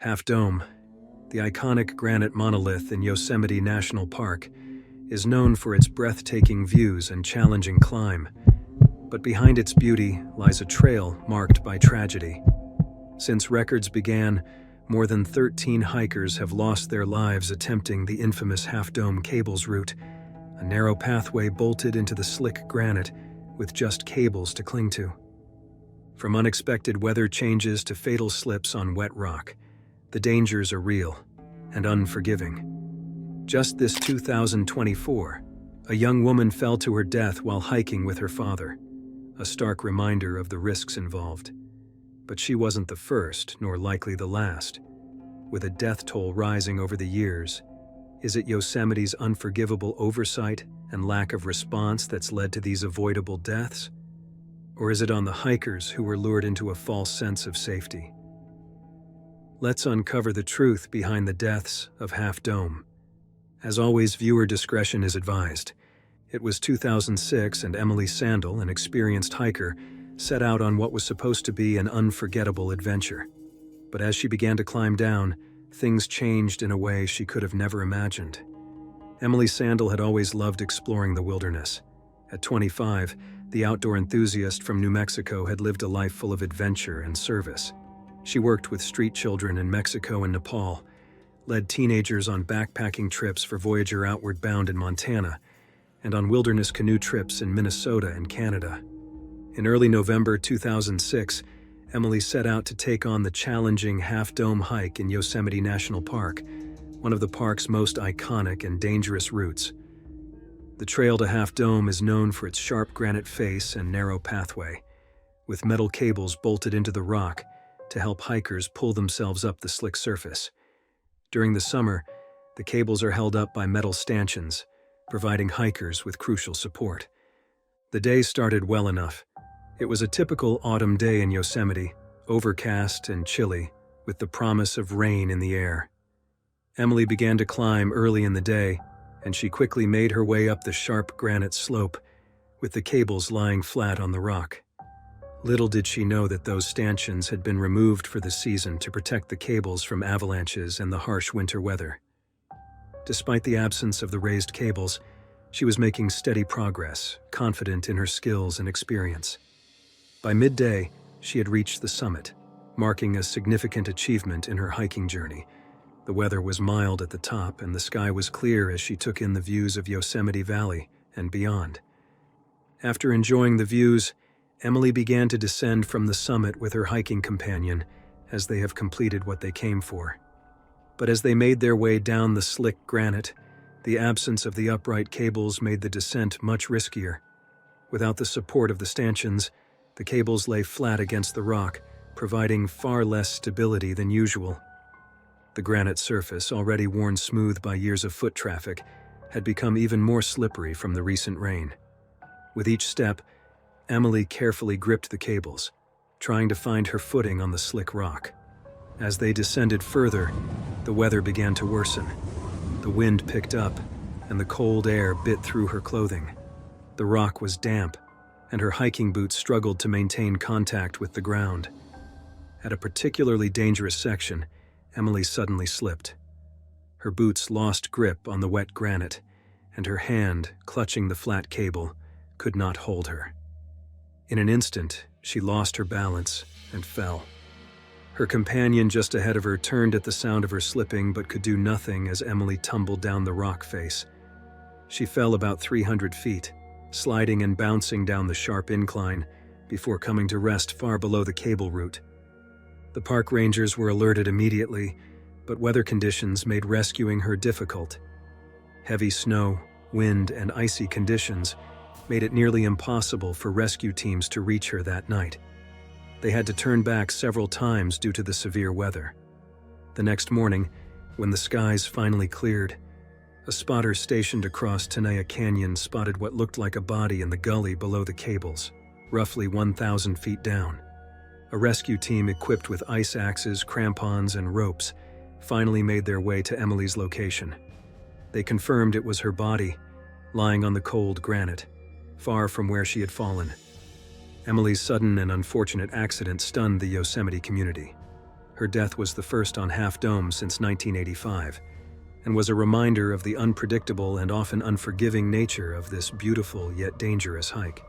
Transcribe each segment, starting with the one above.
Half Dome, the iconic granite monolith in Yosemite National Park, is known for its breathtaking views and challenging climb. But behind its beauty lies a trail marked by tragedy. Since records began, more than 13 hikers have lost their lives attempting the infamous Half Dome cables route, a narrow pathway bolted into the slick granite with just cables to cling to. From unexpected weather changes to fatal slips on wet rock, the dangers are real and unforgiving. Just this 2024, a young woman fell to her death while hiking with her father, a stark reminder of the risks involved. But she wasn't the first, nor likely the last. With a death toll rising over the years, is it Yosemite's unforgivable oversight and lack of response that's led to these avoidable deaths? Or is it on the hikers who were lured into a false sense of safety? Let's uncover the truth behind the deaths of Half Dome. As always, viewer discretion is advised. It was 2006 and Emily Sandal, an experienced hiker, set out on what was supposed to be an unforgettable adventure. But as she began to climb down, things changed in a way she could have never imagined. Emily Sandal had always loved exploring the wilderness. At 25, the outdoor enthusiast from New Mexico had lived a life full of adventure and service. She worked with street children in Mexico and Nepal, led teenagers on backpacking trips for Voyager Outward Bound in Montana, and on wilderness canoe trips in Minnesota and Canada. In early November 2006, Emily set out to take on the challenging Half Dome hike in Yosemite National Park, one of the park's most iconic and dangerous routes. The trail to Half Dome is known for its sharp granite face and narrow pathway, with metal cables bolted into the rock to help hikers pull themselves up the slick surface. During the summer, the cables are held up by metal stanchions, providing hikers with crucial support. The day started well enough. It was a typical autumn day in Yosemite, overcast and chilly, with the promise of rain in the air. Emily began to climb early in the day, and she quickly made her way up the sharp granite slope, with the cables lying flat on the rock. Little did she know that those stanchions had been removed for the season to protect the cables from avalanches and the harsh winter weather. Despite the absence of the raised cables, she was making steady progress, confident in her skills and experience. By midday, she had reached the summit, marking a significant achievement in her hiking journey. The weather was mild at the top, and the sky was clear as she took in the views of Yosemite Valley and beyond. After enjoying the views, Emily began to descend from the summit with her hiking companion, as they have completed what they came for. But as they made their way down the slick granite, the absence of the upright cables made the descent much riskier. Without the support of the stanchions, the cables lay flat against the rock, providing far less stability than usual. The granite surface, already worn smooth by years of foot traffic, had become even more slippery from the recent rain. With each step, Emily carefully gripped the cables, trying to find her footing on the slick rock. As they descended further, the weather began to worsen. The wind picked up, and the cold air bit through her clothing. The rock was damp, and her hiking boots struggled to maintain contact with the ground. At a particularly dangerous section, Emily suddenly slipped. Her boots lost grip on the wet granite, and her hand, clutching the flat cable, could not hold her. In an instant, she lost her balance and fell. Her companion just ahead of her turned at the sound of her slipping but could do nothing as Emily tumbled down the rock face. She fell about 300 feet, sliding and bouncing down the sharp incline before coming to rest far below the cable route. The park rangers were alerted immediately, but weather conditions made rescuing her difficult. Heavy snow, wind, and icy conditions made it nearly impossible for rescue teams to reach her that night. They had to turn back several times due to the severe weather. The next morning, when the skies finally cleared, a spotter stationed across Tenaya Canyon spotted what looked like a body in the gully below the cables, roughly 1,000 feet down. A rescue team equipped with ice axes, crampons, and ropes finally made their way to Emily's location. They confirmed it was her body, lying on the cold granite, far from where she had fallen. Emily's sudden and unfortunate accident stunned the Yosemite community. Her death was the first on Half Dome since 1985, and was a reminder of the unpredictable and often unforgiving nature of this beautiful yet dangerous hike.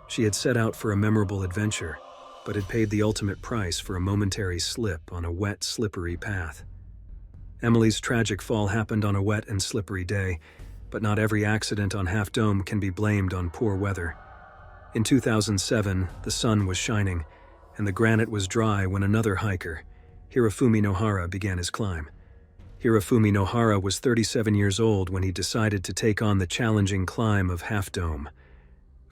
She had set out for a memorable adventure, but had paid the ultimate price for a momentary slip on a wet, slippery path. Emily's tragic fall happened on a wet and slippery day, but not every accident on Half Dome can be blamed on poor weather. In 2007, the sun was shining, and the granite was dry when another hiker, Hirofumi Nohara, began his climb. Hirofumi Nohara was 37 years old when he decided to take on the challenging climb of Half Dome.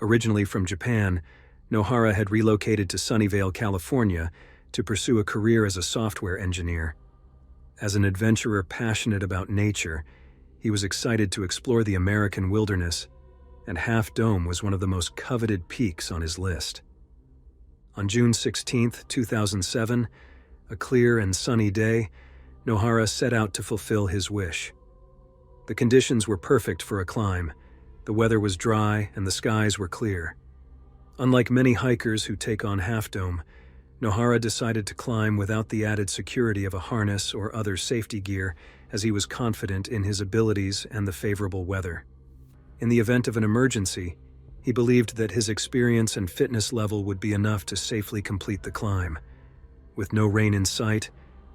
Originally from Japan, Nohara had relocated to Sunnyvale, California, to pursue a career as a software engineer. As an adventurer passionate about nature, he was excited to explore the American wilderness, and Half Dome was one of the most coveted peaks on his list. On June 16, 2007, a clear and sunny day, Nohara set out to fulfill his wish. The conditions were perfect for a climb. The weather was dry and the skies were clear. Unlike many hikers who take on Half Dome, Nohara decided to climb without the added security of a harness or other safety gear, as he was confident in his abilities and the favorable weather. In the event of an emergency, he believed that his experience and fitness level would be enough to safely complete the climb. With no rain in sight,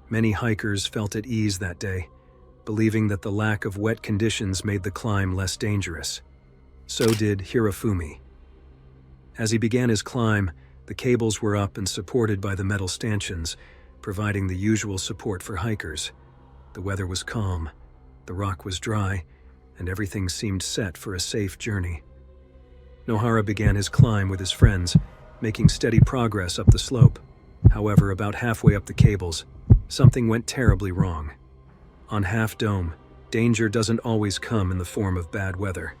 many hikers felt at ease that day, believing that the lack of wet conditions made the climb less dangerous. So did Hirofumi. As he began his climb, the cables were up and supported by the metal stanchions, providing the usual support for hikers. The weather was calm, the rock was dry, and everything seemed set for a safe journey. Nohara began his climb with his friends, making steady progress up the slope. However, about halfway up the cables, something went terribly wrong. On Half Dome, danger doesn't always come in the form of bad weather.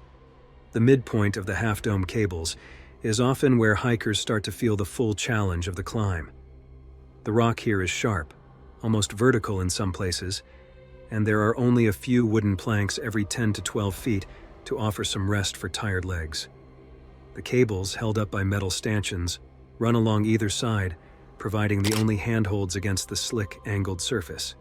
The midpoint of the Half Dome cables is often where hikers start to feel the full challenge of the climb. The rock here is sharp, almost vertical in some places, and there are only a few wooden planks every 10 to 12 feet to offer some rest for tired legs. The cables, held up by metal stanchions, run along either side, providing the only handholds against the slick, angled surface.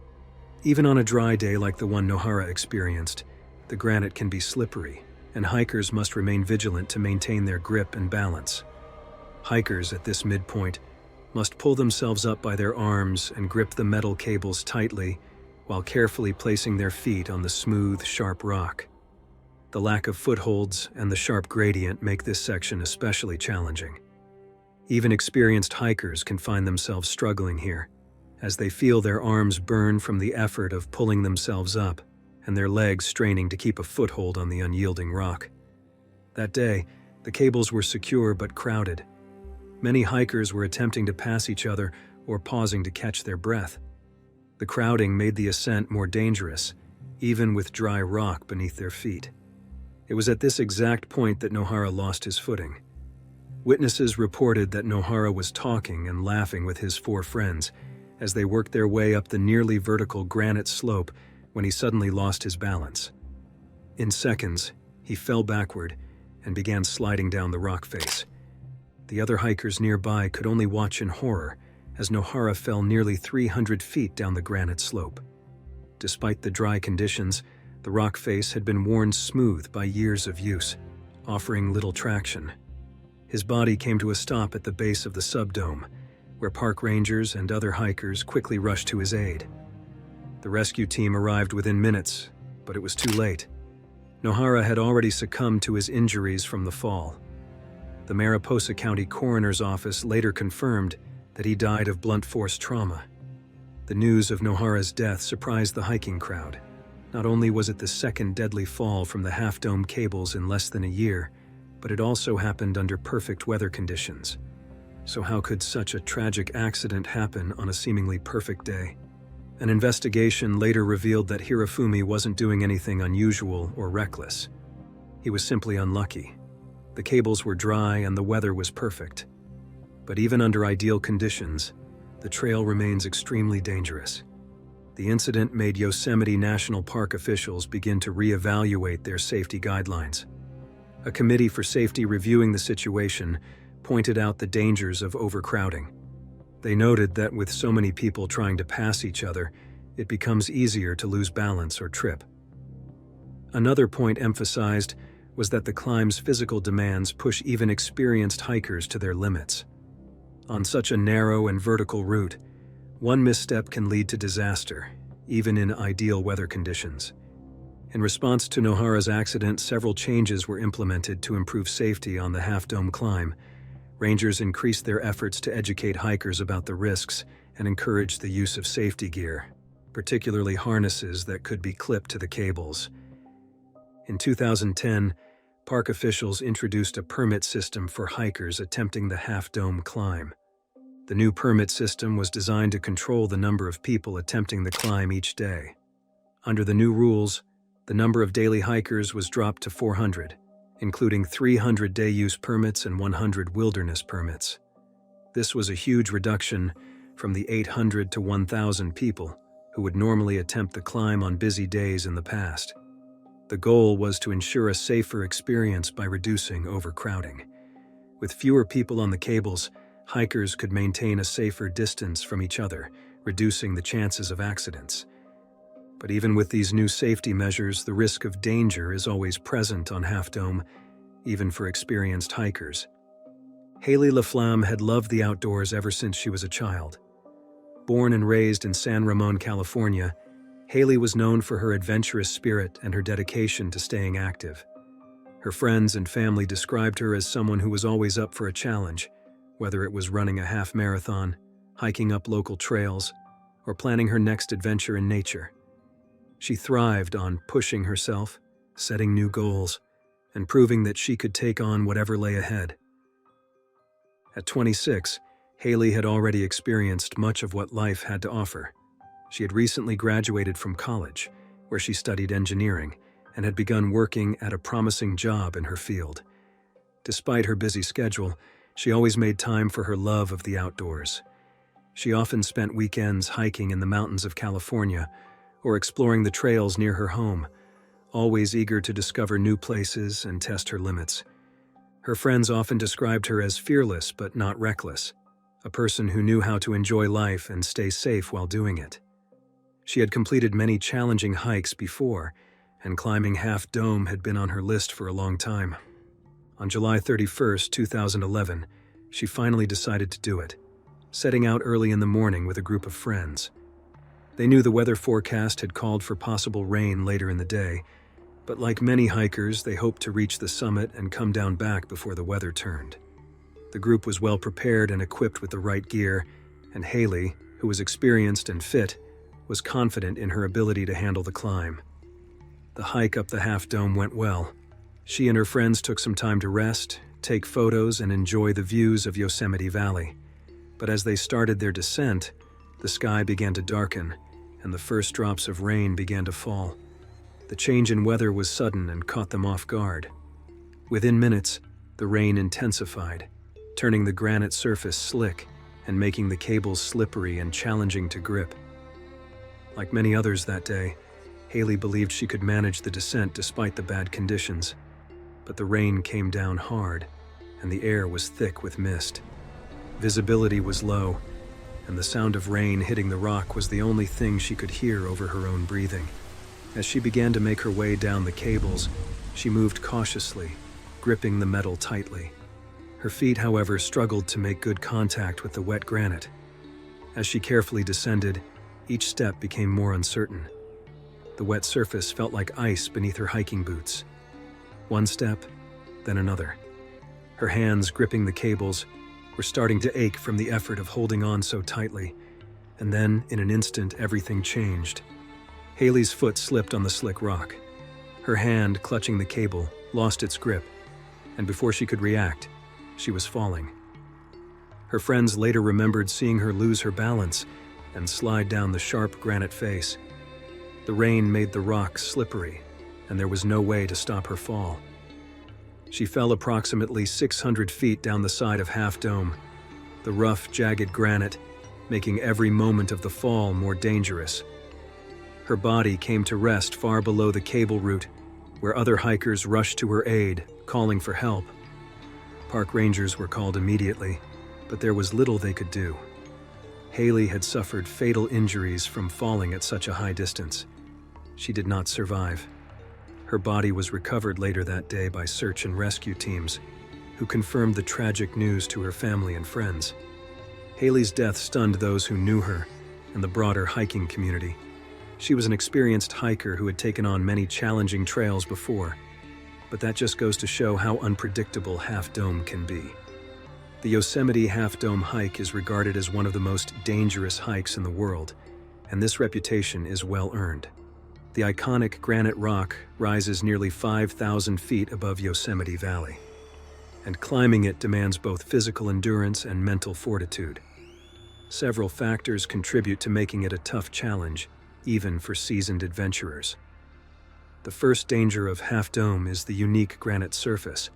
Even on a dry day like the one Nohara experienced, the granite can be slippery, and hikers must remain vigilant to maintain their grip and balance. Hikers at this midpoint must pull themselves up by their arms and grip the metal cables tightly while carefully placing their feet on the smooth, sharp rock. The lack of footholds and the sharp gradient make this section especially challenging. Even experienced hikers can find themselves struggling here, as they feel their arms burn from the effort of pulling themselves up, and their legs straining to keep a foothold on the unyielding rock. That day, the cables were secure but crowded. Many hikers were attempting to pass each other or pausing to catch their breath. The crowding made the ascent more dangerous, even with dry rock beneath their feet. It was at this exact point that Nohara lost his footing. Witnesses reported that Nohara was talking and laughing with his 4 friends as they worked their way up the nearly vertical granite slope when he suddenly lost his balance. In seconds, he fell backward and began sliding down the rock face. The other hikers nearby could only watch in horror as Nohara fell nearly 300 feet down the granite slope. Despite the dry conditions, the rock face had been worn smooth by years of use, offering little traction. His body came to a stop at the base of the subdome, where park rangers and other hikers quickly rushed to his aid. The rescue team arrived within minutes, but it was too late. Nohara had already succumbed to his injuries from the fall. The Mariposa County Coroner's Office later confirmed that he died of blunt force trauma. The news of Nohara's death surprised the hiking crowd. Not only was it the second deadly fall from the Half Dome cables in less than a year, but it also happened under perfect weather conditions. So how could such a tragic accident happen on a seemingly perfect day? An investigation later revealed that Hirofumi wasn't doing anything unusual or reckless. He was simply unlucky. The cables were dry and the weather was perfect. But even under ideal conditions, the trail remains extremely dangerous. The incident made Yosemite National Park officials begin to reevaluate their safety guidelines. A committee for safety reviewing the situation pointed out the dangers of overcrowding. They noted that with so many people trying to pass each other, it becomes easier to lose balance or trip. Another point emphasized was that the climb's physical demands push even experienced hikers to their limits. On such a narrow and vertical route, one misstep can lead to disaster, even in ideal weather conditions. In response to Nohara's accident, several changes were implemented to improve safety on the Half Dome climb. Rangers increased their efforts to educate hikers about the risks and encouraged the use of safety gear, particularly harnesses that could be clipped to the cables. In 2010, park officials introduced a permit system for hikers attempting the Half Dome climb. The new permit system was designed to control the number of people attempting the climb each day. Under the new rules, the number of daily hikers was dropped to 400, including 300 day-use permits and 100 wilderness permits. This was a huge reduction from the 800 to 1,000 people who would normally attempt the climb on busy days in the past. The goal was to ensure a safer experience by reducing overcrowding. With fewer people on the cables, hikers could maintain a safer distance from each other, reducing the chances of accidents. But even with these new safety measures, the risk of danger is always present on Half Dome, even for experienced hikers. Haley LaFlamme had loved the outdoors ever since she was a child. Born and raised in San Ramon, California, Haley was known for her adventurous spirit and her dedication to staying active. Her friends and family described her as someone who was always up for a challenge, whether it was running a half marathon, hiking up local trails, or planning her next adventure in nature. She thrived on pushing herself, setting new goals, and proving that she could take on whatever lay ahead. At 26, Haley had already experienced much of what life had to offer. She had recently graduated from college, where she studied engineering, and had begun working at a promising job in her field. Despite her busy schedule, she always made time for her love of the outdoors. She often spent weekends hiking in the mountains of California or exploring the trails near her home, always eager to discover new places and test her limits. Her friends often described her as fearless but not reckless, a person who knew how to enjoy life and stay safe while doing it. She had completed many challenging hikes before, and climbing Half Dome had been on her list for a long time. On July 31, 2011, she finally decided to do it, setting out early in the morning with a group of friends. They knew the weather forecast had called for possible rain later in the day, but like many hikers, they hoped to reach the summit and come down back before the weather turned. The group was well prepared and equipped with the right gear, and Haley, who was experienced and fit, was confident in her ability to handle the climb. The hike up the Half Dome went well. She and her friends took some time to rest, take photos, and enjoy the views of Yosemite Valley. But as they started their descent, the sky began to darken, and the first drops of rain began to fall. The change in weather was sudden and caught them off guard. Within minutes, the rain intensified, turning the granite surface slick and making the cables slippery and challenging to grip. Like many others that day, Haley believed she could manage the descent despite the bad conditions. But the rain came down hard, and the air was thick with mist. Visibility was low, and the sound of rain hitting the rock was the only thing she could hear over her own breathing. As she began to make her way down the cables, she moved cautiously, gripping the metal tightly. Her feet, however, struggled to make good contact with the wet granite. As she carefully descended, each step became more uncertain. The wet surface felt like ice beneath her hiking boots. One step, then another. Her hands, gripping the cables, were starting to ache from the effort of holding on so tightly, and then, in an instant, everything changed. Haley's foot slipped on the slick rock. Her hand, clutching the cable, lost its grip, and before she could react, she was falling. Her friends later remembered seeing her lose her balance and slide down the sharp granite face. The rain made the rock slippery, and there was no way to stop her fall. She fell approximately 600 feet down the side of Half Dome, the rough, jagged granite making every moment of the fall more dangerous. Her body came to rest far below the cable route, where other hikers rushed to her aid, calling for help. Park rangers were called immediately, but there was little they could do. Haley had suffered fatal injuries from falling at such a high distance. She did not survive. Her body was recovered later that day by search and rescue teams, who confirmed the tragic news to her family and friends. Haley's death stunned those who knew her and the broader hiking community. She was an experienced hiker who had taken on many challenging trails before, but that just goes to show how unpredictable Half Dome can be. The Yosemite Half Dome hike is regarded as one of the most dangerous hikes in the world, and this reputation is well earned. The iconic granite rock rises nearly 5,000 feet above Yosemite Valley, and climbing it demands both physical endurance and mental fortitude. Several factors contribute to making it a tough challenge, even for seasoned adventurers. The first danger of Half Dome is the unique granite surface.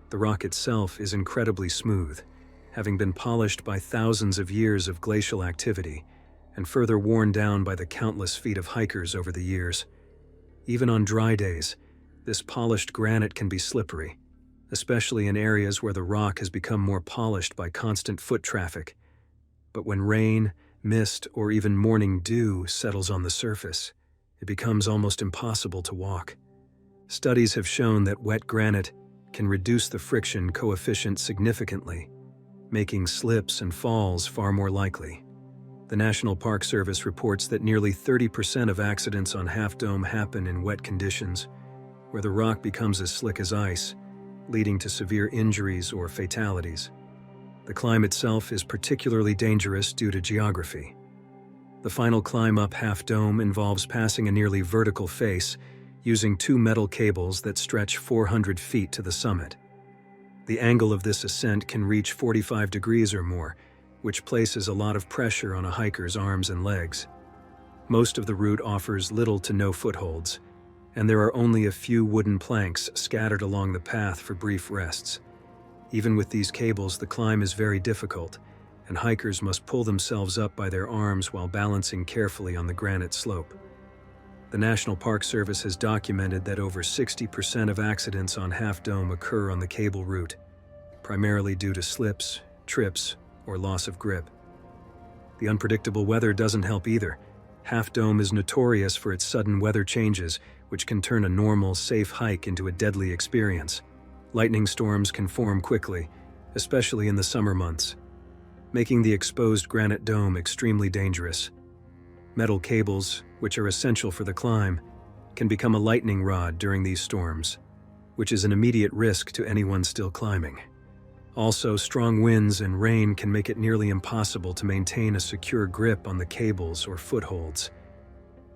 The rock itself is incredibly smooth, having been polished by thousands of years of glacial activity and further worn down by the countless feet of hikers over the years. Even on dry days, this polished granite can be slippery, especially in areas where the rock has become more polished by constant foot traffic. But when rain, mist, or even morning dew settles on the surface, it becomes almost impossible to walk. Studies have shown that wet granite can reduce the friction coefficient significantly, making slips and falls far more likely. The National Park Service reports that nearly 30% of accidents on Half Dome happen in wet conditions, where the rock becomes as slick as ice, leading to severe injuries or fatalities. The climb itself is particularly dangerous due to geography. The final climb up Half Dome involves passing a nearly vertical face using two metal cables that stretch 400 feet to the summit. The angle of this ascent can reach 45 degrees or more, which places a lot of pressure on a hiker's arms and legs. Most of the route offers little to no footholds, and there are only a few wooden planks scattered along the path for brief rests. Even with these cables, the climb is very difficult, and hikers must pull themselves up by their arms while balancing carefully on the granite slope. The National Park Service has documented that over 60% of accidents on Half Dome occur on the cable route, primarily due to slips, trips, or loss of grip. The unpredictable weather doesn't help either. Half Dome is notorious for its sudden weather changes, which can turn a normal, safe hike into a deadly experience. Lightning storms can form quickly, especially in the summer months, making the exposed granite dome extremely dangerous. Metal cables, which are essential for the climb, can become a lightning rod during these storms, which is an immediate risk to anyone still climbing. Also, strong winds and rain can make it nearly impossible to maintain a secure grip on the cables or footholds.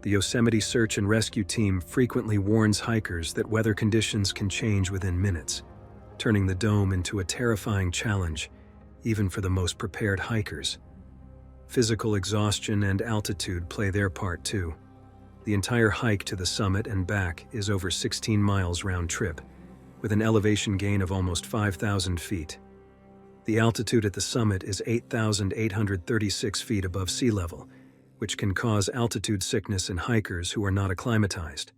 The Yosemite Search and Rescue Team frequently warns hikers that weather conditions can change within minutes, turning the dome into a terrifying challenge, even for the most prepared hikers. Physical exhaustion and altitude play their part too. The entire hike to the summit and back is over 16 miles round trip, with an elevation gain of almost 5,000 feet. The altitude at the summit is 8,836 feet above sea level, which can cause altitude sickness in hikers who are not acclimatized.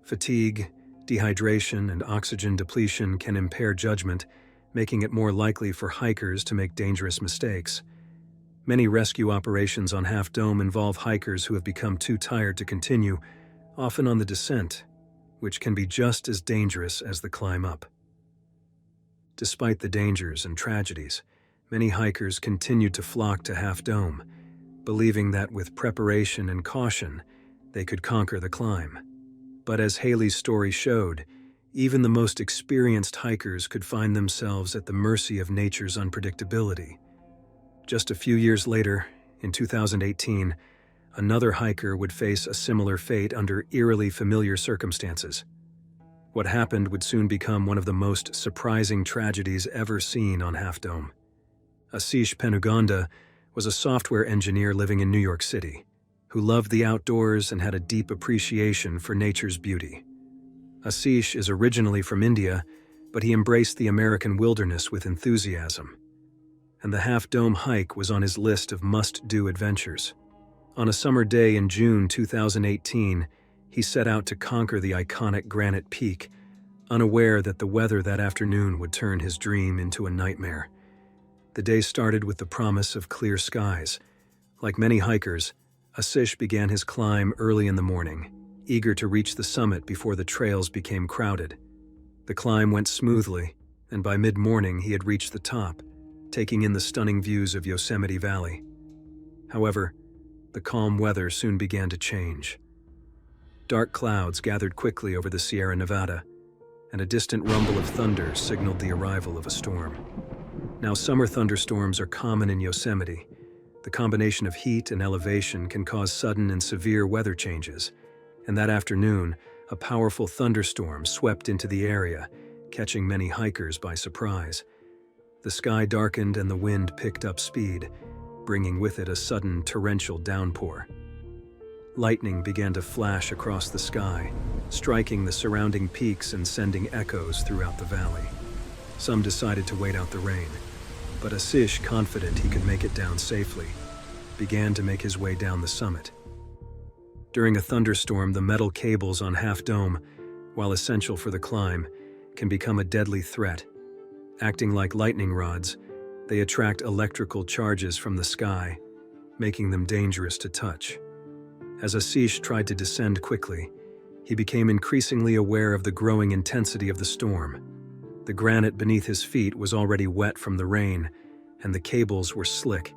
Fatigue, dehydration, and oxygen depletion can impair judgment, making it more likely for hikers to make dangerous mistakes. Many rescue operations on Half Dome involve hikers who have become too tired to continue, often on the descent, which can be just as dangerous as the climb up. Despite the dangers and tragedies, many hikers continue to flock to Half Dome, believing that with preparation and caution, they could conquer the climb. But as Haley's story showed, even the most experienced hikers could find themselves at the mercy of nature's unpredictability. Just a few years later, in 2018, another hiker would face a similar fate under eerily familiar circumstances. What happened would soon become one of the most surprising tragedies ever seen on Half Dome. Ashish Penuganda was a software engineer living in New York City, who loved the outdoors and had a deep appreciation for nature's beauty. Ashish is originally from India, but he embraced the American wilderness with enthusiasm, and the Half Dome hike was on his list of must-do adventures. On a summer day in June 2018, he set out to conquer the iconic granite peak, unaware that the weather that afternoon would turn his dream into a nightmare. The day started with the promise of clear skies, and Like many hikers, Ashish began his climb early in the morning, eager to reach the summit before the trails became crowded. The climb went smoothly, and by mid-morning he had reached the top, taking in the stunning views of Yosemite Valley. However, the calm weather soon began to change. Dark clouds gathered quickly over the Sierra Nevada, and a distant rumble of thunder signaled the arrival of a storm. Now, summer thunderstorms are common in Yosemite. The combination of heat and elevation can cause sudden and severe weather changes, and that afternoon, a powerful thunderstorm swept into the area, catching many hikers by surprise. The sky darkened and the wind picked up speed, bringing with it a sudden torrential downpour. Lightning began to flash across the sky, striking the surrounding peaks and sending echoes throughout the valley. Some decided to wait out the rain, but Ashish, confident he could make it down safely, began to make his way down the summit. During a thunderstorm, the metal cables on Half Dome, while essential for the climb, can become a deadly threat. Acting like lightning rods, they attract electrical charges from the sky, making them dangerous to touch. As Ashish tried to descend quickly, he became increasingly aware of the growing intensity of the storm. The granite beneath his feet was already wet from the rain, and the cables were slick,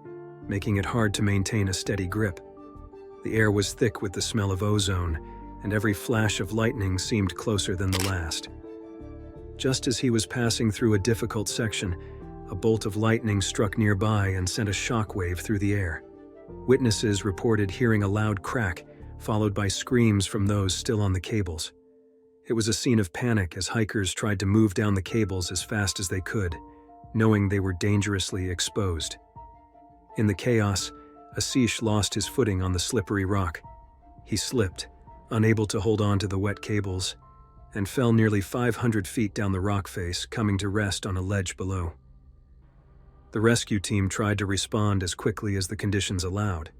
making it hard to maintain a steady grip. The air was thick with the smell of ozone, and every flash of lightning seemed closer than the last. Just as he was passing through a difficult section, a bolt of lightning struck nearby and sent a shockwave through the air. Witnesses reported hearing a loud crack, followed by screams from those still on the cables. It was a scene of panic as hikers tried to move down the cables as fast as they could, knowing they were dangerously exposed. In the chaos, Ashish lost his footing on the slippery rock. He slipped, unable to hold on to the wet cables, and fell nearly 500 feet down the rock face, coming to rest on a ledge below. The rescue team tried to respond as quickly as the conditions allowed.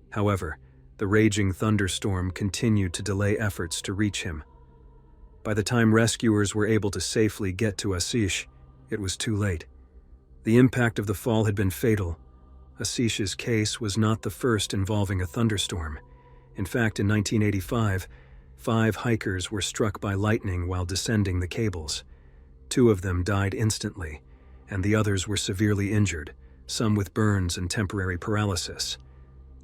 However, the raging thunderstorm continued to delay efforts to reach him. By the time rescuers were able to safely get to Ashish, it was too late. The impact of the fall had been fatal. Ashish's case was not the first involving a thunderstorm. In fact, in 1985, 5 hikers were struck by lightning while descending the cables. 2 of them died instantly, and the others were severely injured, some with burns and temporary paralysis.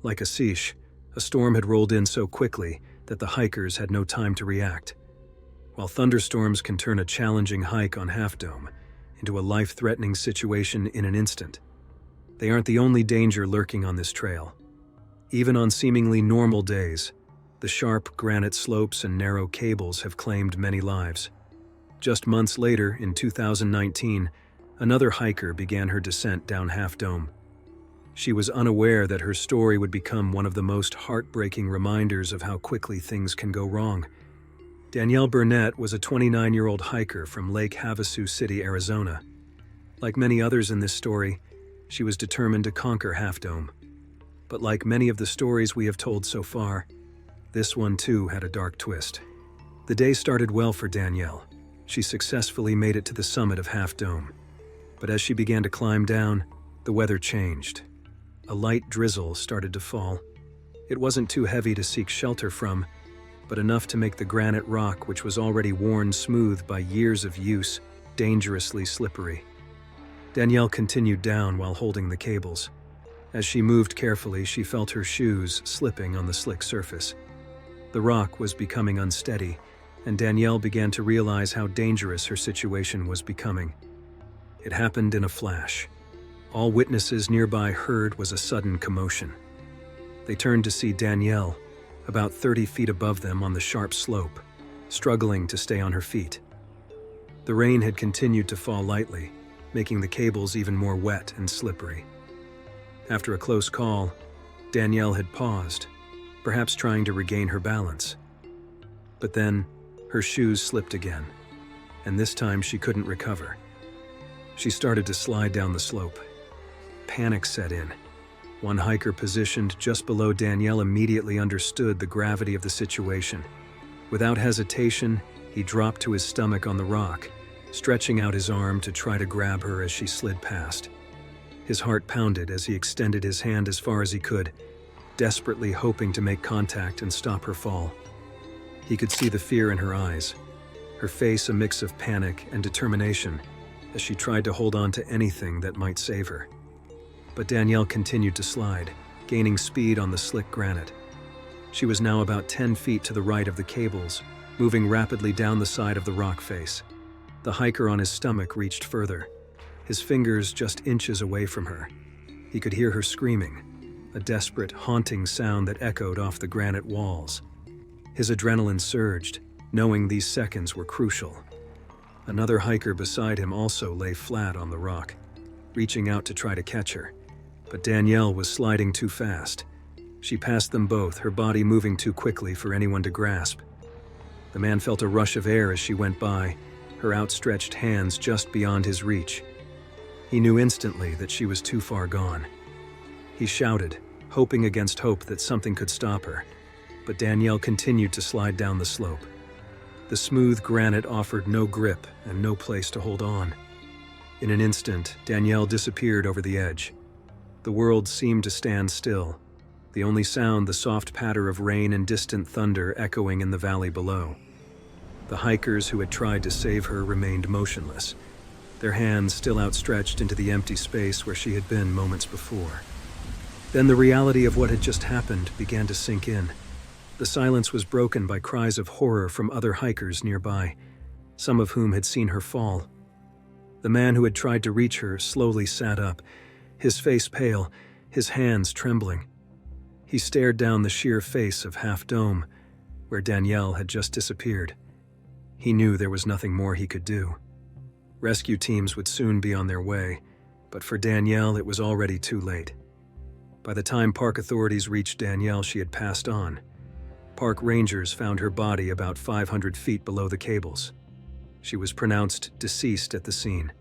Like Ashish, a storm had rolled in so quickly that the hikers had no time to react. While thunderstorms can turn a challenging hike on Half Dome into a life-threatening situation in an instant, they aren't the only danger lurking on this trail. Even on seemingly normal days, the sharp granite slopes and narrow cables have claimed many lives. Just months later, in 2019, another hiker began her descent down Half Dome. She was unaware that her story would become one of the most heartbreaking reminders of how quickly things can go wrong. Danielle Burnett was a 29-year-old hiker from Lake Havasu City, Arizona. Like many others in this story, she was determined to conquer Half Dome. But like many of the stories we have told so far, this one too had a dark twist. The day started well for Danielle. She successfully made it to the summit of Half Dome. But as she began to climb down, the weather changed. A light drizzle started to fall. It wasn't too heavy to seek shelter from, but enough to make the granite rock, which was already worn smooth by years of use, dangerously slippery. Danielle continued down while holding the cables. As she moved carefully, she felt her shoes slipping on the slick surface. The rock was becoming unsteady, and Danielle began to realize how dangerous her situation was becoming. It happened in a flash. All witnesses nearby heard was a sudden commotion. They turned to see Danielle, about 30 feet above them on the sharp slope, struggling to stay on her feet. The rain had continued to fall lightly, making the cables even more wet and slippery. After a close call, Danielle had paused, perhaps trying to regain her balance. But then, her shoes slipped again, and this time she couldn't recover. She started to slide down the slope. Panic set in. One hiker positioned just below Danielle immediately understood the gravity of the situation. Without hesitation, he dropped to his stomach on the rock, stretching out his arm to try to grab her as she slid past. His heart pounded as he extended his hand as far as he could, desperately hoping to make contact and stop her fall. He could see the fear in her eyes, her face a mix of panic and determination as she tried to hold on to anything that might save her. But Danielle continued to slide, gaining speed on the slick granite. She was now about 10 feet to the right of the cables, moving rapidly down the side of the rock face. The hiker on his stomach reached further, his fingers just inches away from her. He could hear her screaming, a desperate, haunting sound that echoed off the granite walls. His adrenaline surged, knowing these seconds were crucial. Another hiker beside him also lay flat on the rock, reaching out to try to catch her. But Danielle was sliding too fast. She passed them both, her body moving too quickly for anyone to grasp. The man felt a rush of air as she went by, her outstretched hands just beyond his reach. He knew instantly that she was too far gone. He shouted, hoping against hope that something could stop her. But Danielle continued to slide down the slope. The smooth granite offered no grip and no place to hold on. In an instant, Danielle disappeared over the edge. The world seemed to stand still, the only sound the soft patter of rain and distant thunder echoing in the valley below. The hikers who had tried to save her remained motionless, their hands still outstretched into the empty space where she had been moments before. Then the reality of what had just happened began to sink in. The silence was broken by cries of horror from other hikers nearby, some of whom had seen her fall. The man who had tried to reach her slowly sat up, his face pale, his hands trembling. He stared down the sheer face of Half Dome, where Danielle had just disappeared. He knew there was nothing more he could do. Rescue teams would soon be on their way, but for Danielle it was already too late. By the time park authorities reached Danielle, she had passed on. Park rangers found her body about 500 feet below the cables. She was pronounced deceased at the scene.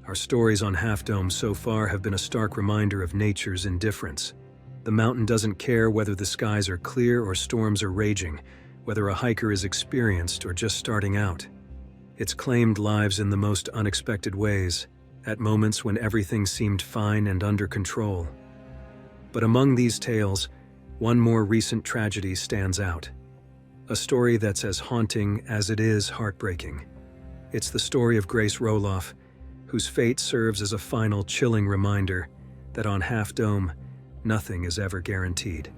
Our stories on Half Dome so far have been a stark reminder of nature's indifference. The mountain doesn't care whether the skies are clear or storms are raging, whether a hiker is experienced or just starting out. It's claimed lives in the most unexpected ways, at moments when everything seemed fine and under control. But among these tales, one more recent tragedy stands out. A story that's as haunting as it is heartbreaking. It's the story of Grace Roloff, whose fate serves as a final chilling reminder that on Half Dome, nothing is ever guaranteed.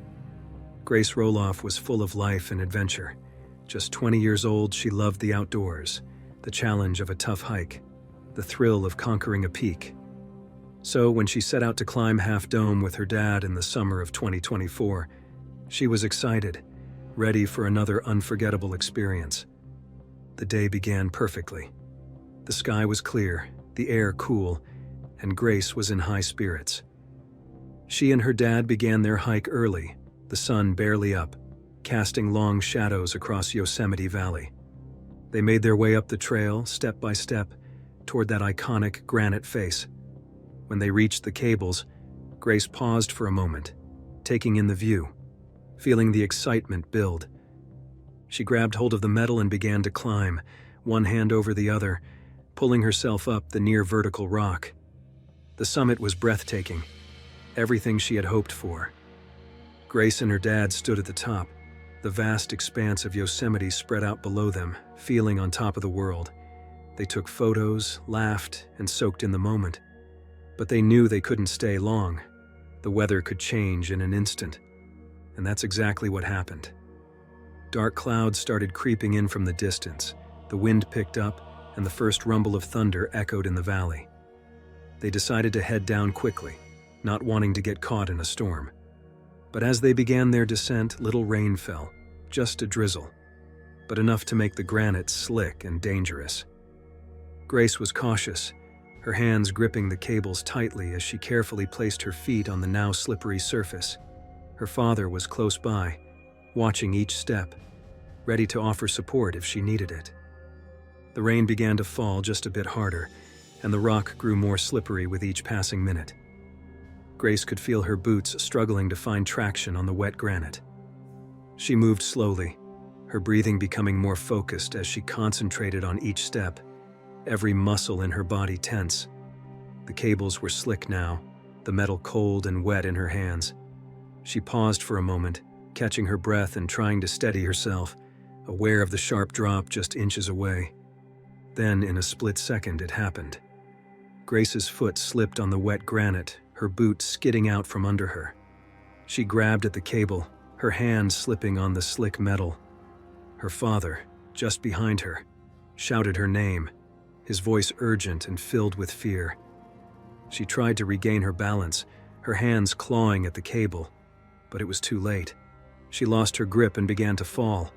Grace Roloff was full of life and adventure. Just 20 years old, she loved the outdoors, the challenge of a tough hike, the thrill of conquering a peak. So when she set out to climb Half Dome with her dad in the summer of 2024, she was excited, ready for another unforgettable experience. The day began perfectly. The sky was clear, the air cool, and Grace was in high spirits. She and her dad began their hike early, the sun barely up, casting long shadows across Yosemite Valley. They made their way up the trail, step by step, toward that iconic granite face. When they reached the cables, Grace paused for a moment, taking in the view, feeling the excitement build. She grabbed hold of the metal and began to climb, one hand over the other, pulling herself up the near-vertical rock. The summit was breathtaking, everything she had hoped for. Grace and her dad stood at the top, the vast expanse of Yosemite spread out below them, feeling on top of the world. They took photos, laughed, and soaked in the moment. But they knew they couldn't stay long. The weather could change in an instant. And that's exactly what happened. Dark clouds started creeping in from the distance. The wind picked up, and the first rumble of thunder echoed in the valley. They decided to head down quickly, not wanting to get caught in a storm. But as they began their descent, little rain fell, just a drizzle, but enough to make the granite slick and dangerous. Grace was cautious, her hands gripping the cables tightly as she carefully placed her feet on the now slippery surface. Her father was close by, watching each step, ready to offer support if she needed it. The rain began to fall just a bit harder, and the rock grew more slippery with each passing minute. Grace could feel her boots struggling to find traction on the wet granite. She moved slowly, her breathing becoming more focused as she concentrated on each step, every muscle in her body tense. The cables were slick now, the metal cold and wet in her hands. She paused for a moment, catching her breath and trying to steady herself, aware of the sharp drop just inches away. Then, in a split second, it happened. Grace's foot slipped on the wet granite, her boot skidding out from under her. She grabbed at the cable, her hand slipping on the slick metal. Her father, just behind her, shouted her name, his voice urgent and filled with fear. She tried to regain her balance, her hands clawing at the cable, but it was too late. She lost her grip and began to fall.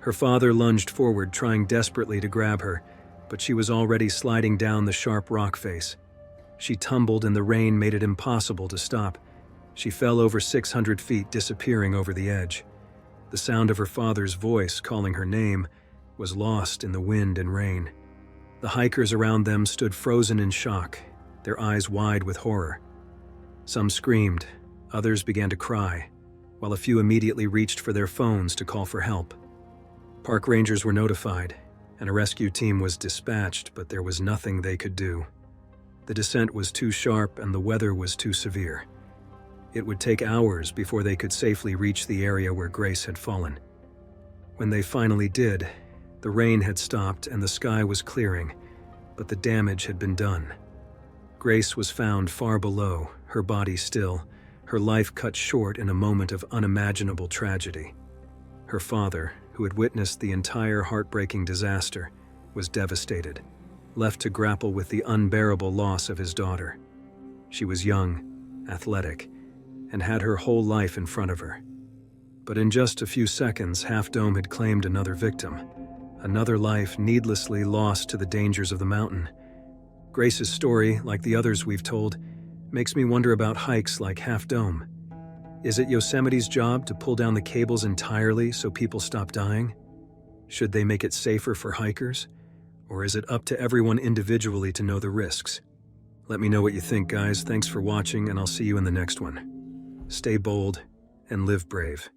Her father lunged forward, trying desperately to grab her, but she was already sliding down the sharp rock face. She tumbled and the rain made it impossible to stop. She fell over 600 feet, disappearing over the edge. The sound of her father's voice calling her name was lost in the wind and rain. The hikers around them stood frozen in shock, their eyes wide with horror. Some screamed, others began to cry, while a few immediately reached for their phones to call for help. Park rangers were notified, and a rescue team was dispatched, but there was nothing they could do. The descent was too sharp and the weather was too severe. It would take hours before they could safely reach the area where Grace had fallen. When they finally did, the rain had stopped and the sky was clearing, but the damage had been done. Grace was found far below, her body still, her life cut short in a moment of unimaginable tragedy. Her father, who had witnessed the entire heartbreaking disaster, was devastated, left to grapple with the unbearable loss of his daughter. She was young, athletic, and had her whole life in front of her. But in just a few seconds, Half Dome had claimed another victim, another life needlessly lost to the dangers of the mountain. Grace's story, like the others we've told, makes me wonder about hikes like Half Dome. Is it Yosemite's job to pull down the cables entirely so people stop dying? Should they make it safer for hikers? Or is it up to everyone individually to know the risks? Let me know what you think, guys. Thanks for watching, and I'll see you in the next one. Stay bold and live brave.